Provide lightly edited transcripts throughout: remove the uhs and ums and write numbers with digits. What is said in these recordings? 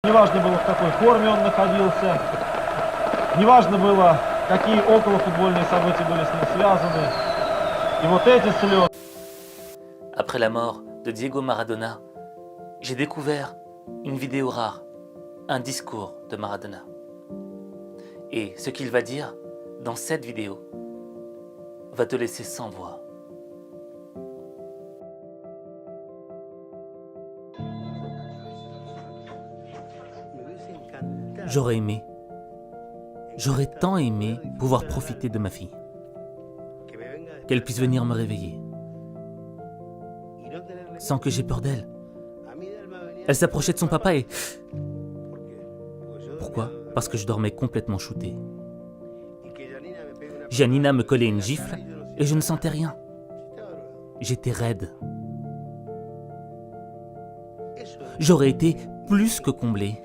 Неважно было, в какой форме он находился, неважно было, какие околофутбольные события были с ним связаны. И вот эти слезы. Après la mort de Diego Maradona, j'ai découvert une vidéo rare, un discours de Maradona. Et ce qu'il va dire dans cette vidéo va te laisser sans voix. J'aurais tant aimé pouvoir profiter de ma fille, qu'elle puisse venir me réveiller, sans que j'aie peur d'elle. Elle s'approchait de son papa et... Pourquoi ? Parce que je dormais complètement shooté. Janina me collait une gifle et je ne sentais rien. J'étais raide. J'aurais été plus que comblé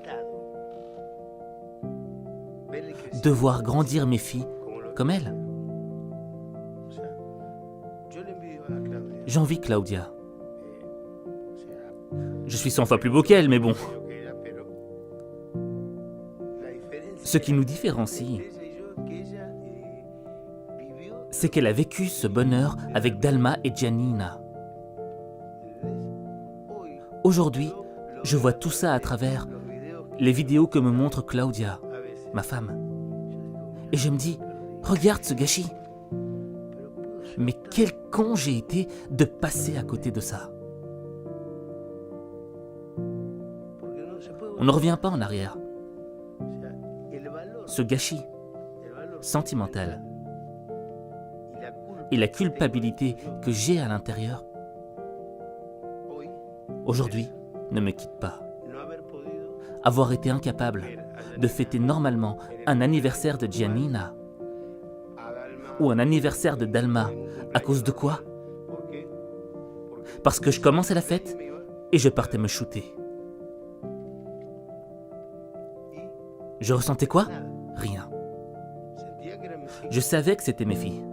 de voir grandir mes filles comme elle. J'envie Claudia. Je suis 100 fois plus beau qu'elle, mais bon. Ce qui nous différencie, c'est qu'elle a vécu ce bonheur avec Dalma et Giannina. Aujourd'hui, je vois tout ça à travers les vidéos que me montre Claudia, ma femme. Et je me dis, regarde ce gâchis. Mais quel con j'ai été de passer à côté de ça. On ne revient pas en arrière. Ce gâchis sentimental et la culpabilité que j'ai à l'intérieur, aujourd'hui, ne me quitte pas. Avoir été incapable de fêter normalement un anniversaire de Giannina ou un anniversaire de Dalma, à cause de quoi ? Parce que je commençais la fête et je partais me shooter. Je ressentais quoi ? Rien. Je savais que c'était mes filles,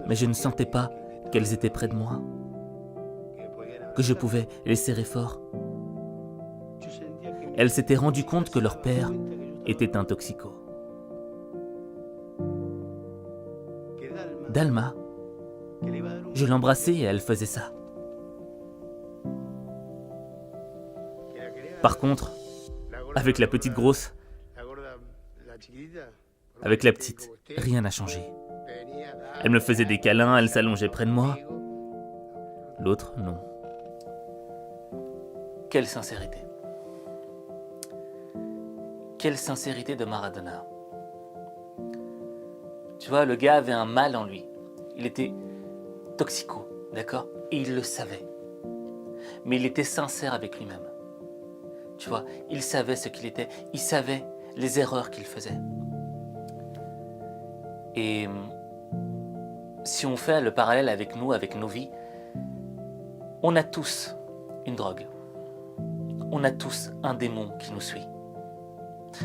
mais je ne sentais pas qu'elles étaient près de moi, que je pouvais les serrer fort. Elles s'étaient rendues compte que leur père était un toxico. Dalma, je l'embrassais et elle faisait ça. Par contre, avec la petite grosse, avec la petite, rien n'a changé. Elle me faisait des câlins, elle s'allongeait près de moi. L'autre, non. Quelle sincérité. Quelle sincérité de Maradona. Tu vois, le gars avait un mal en lui. Il était toxico, d'accord ? Et il le savait. Mais il était sincère avec lui-même. Tu vois, il savait ce qu'il était. Il savait les erreurs qu'il faisait. Et si on fait le parallèle avec nous, avec nos vies, on a tous une drogue. On a tous un démon qui nous suit.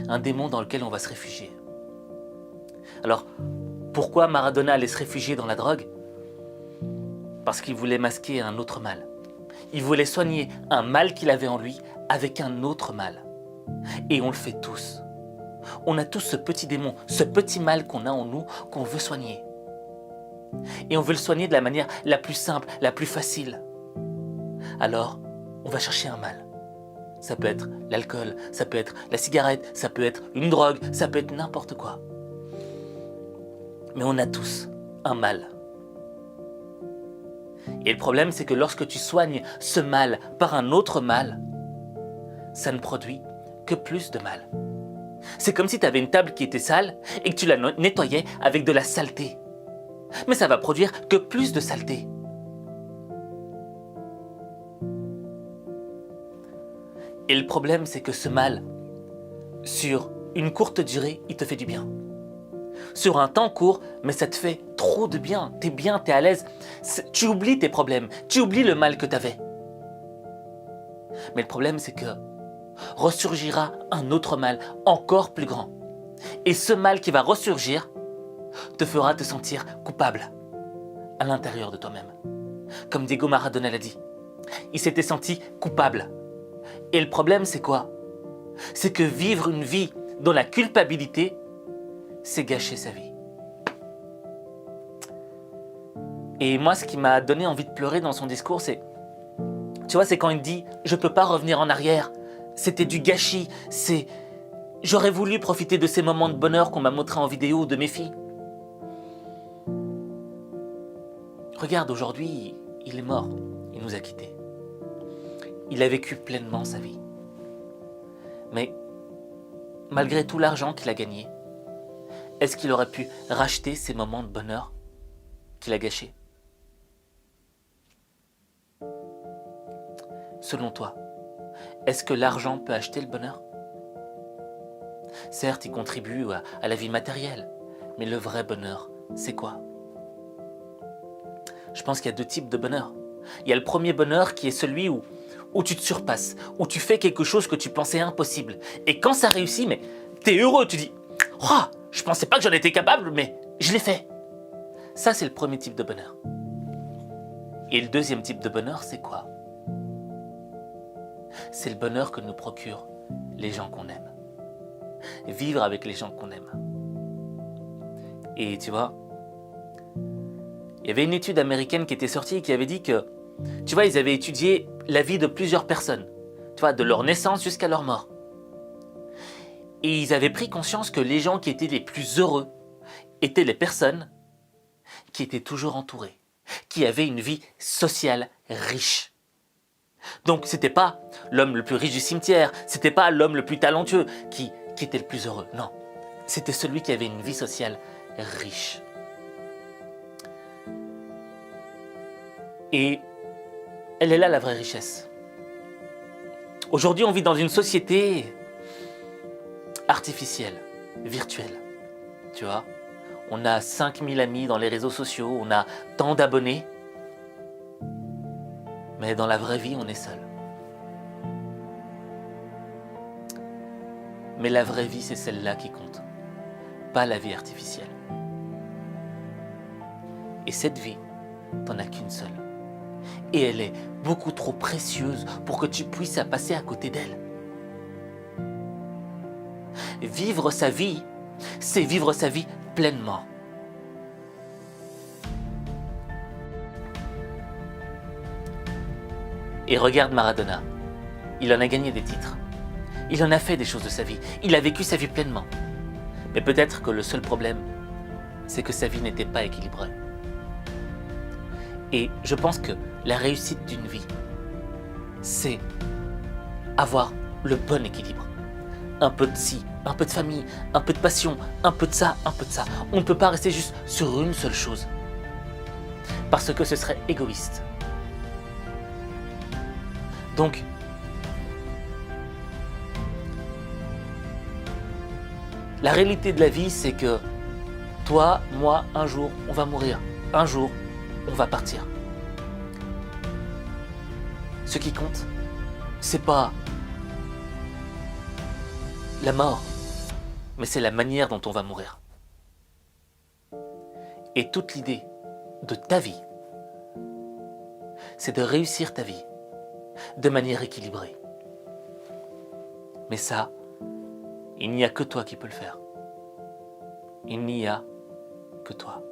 Un démon dans lequel on va se réfugier. Alors, pourquoi Maradona allait se réfugier dans la drogue ? Parce qu'il voulait masquer un autre mal. Il voulait soigner un mal qu'il avait en lui avec un autre mal. Et on le fait tous. On a tous ce petit démon, ce petit mal qu'on a en nous, qu'on veut soigner. Et on veut le soigner de la manière la plus simple, la plus facile. Alors, on va chercher un mal. Ça peut être l'alcool, ça peut être la cigarette, ça peut être une drogue, ça peut être n'importe quoi. Mais on a tous un mal. Et le problème, c'est que lorsque tu soignes ce mal par un autre mal, ça ne produit que plus de mal. C'est comme si tu avais une table qui était sale et que tu la nettoyais avec de la saleté. Mais ça va produire que plus de saleté. Et le problème, c'est que ce mal, sur une courte durée, il te fait du bien. Sur un temps court, mais ça te fait trop de bien. T'es bien, t'es à l'aise. Tu oublies tes problèmes, tu oublies le mal que t'avais. Mais le problème, c'est que ressurgira un autre mal encore plus grand. Et ce mal qui va ressurgir te fera te sentir coupable à l'intérieur de toi-même. Comme Diego Maradona l'a dit, il s'était senti coupable. Et le problème, c'est quoi ? c'est que vivre une vie dans la culpabilité, c'est gâcher sa vie. Et moi, ce qui m'a donné envie de pleurer dans son discours, c'est, tu vois, c'est quand il dit « je peux pas revenir en arrière ». C'était du gâchis, j'aurais voulu profiter de ces moments de bonheur qu'on m'a montrés en vidéo de mes filles. Regarde, aujourd'hui, il est mort, il nous a quittés. Il a vécu pleinement sa vie. Mais malgré tout l'argent qu'il a gagné, est-ce qu'il aurait pu racheter ces moments de bonheur qu'il a gâchés? Selon toi, est-ce que l'argent peut acheter le bonheur? Certes, il contribue à la vie matérielle, mais le vrai bonheur, c'est quoi? Je pense qu'il y a deux types de bonheur. Il y a le premier bonheur qui est celui où tu te surpasses, où tu fais quelque chose que tu pensais impossible. Et quand ça réussit, mais t'es heureux, tu dis « Oh, je pensais pas que j'en étais capable, mais je l'ai fait ». Ça, c'est le premier type de bonheur. Et le deuxième type de bonheur, c'est quoi? C'est le bonheur que nous procurent les gens qu'on aime. Vivre avec les gens qu'on aime. Et tu vois, il y avait une étude américaine qui était sortie et qui avait dit que, tu vois, ils avaient étudié la vie de plusieurs personnes, tu vois, de leur naissance jusqu'à leur mort. Et ils avaient pris conscience que les gens qui étaient les plus heureux étaient les personnes qui étaient toujours entourées, qui avaient une vie sociale riche. Donc c'était pas l'homme le plus riche du cimetière, c'était pas l'homme le plus talentueux qui était le plus heureux, non. C'était celui qui avait une vie sociale riche. Et elle est là la vraie richesse. Aujourd'hui, on vit dans une société artificielle, virtuelle. Tu vois, on a 5000 amis dans les réseaux sociaux, on a tant d'abonnés. Mais dans la vraie vie, on est seul. Mais la vraie vie, c'est celle-là qui compte, pas la vie artificielle. Et cette vie, t'en as qu'une seule. Et elle est beaucoup trop précieuse pour que tu puisses passer à côté d'elle. Vivre sa vie, c'est vivre sa vie pleinement. Et regarde Maradona, il en a gagné des titres. Il en a fait des choses de sa vie. Il a vécu sa vie pleinement. Mais peut-être que le seul problème, c'est que sa vie n'était pas équilibrée. Et je pense que la réussite d'une vie, c'est avoir le bon équilibre. Un peu de ci, un peu de famille, un peu de passion, un peu de ça, un peu de ça. On ne peut pas rester juste sur une seule chose. Parce que ce serait égoïste. Donc, la réalité de la vie, c'est que toi, moi, un jour, on va mourir. Un jour, on va partir. Ce qui compte, c'est pas la mort, mais c'est la manière dont on va mourir. Et toute l'idée de ta vie, c'est de réussir ta vie de manière équilibrée. Mais ça, il n'y a que toi qui peux le faire. Il n'y a que toi.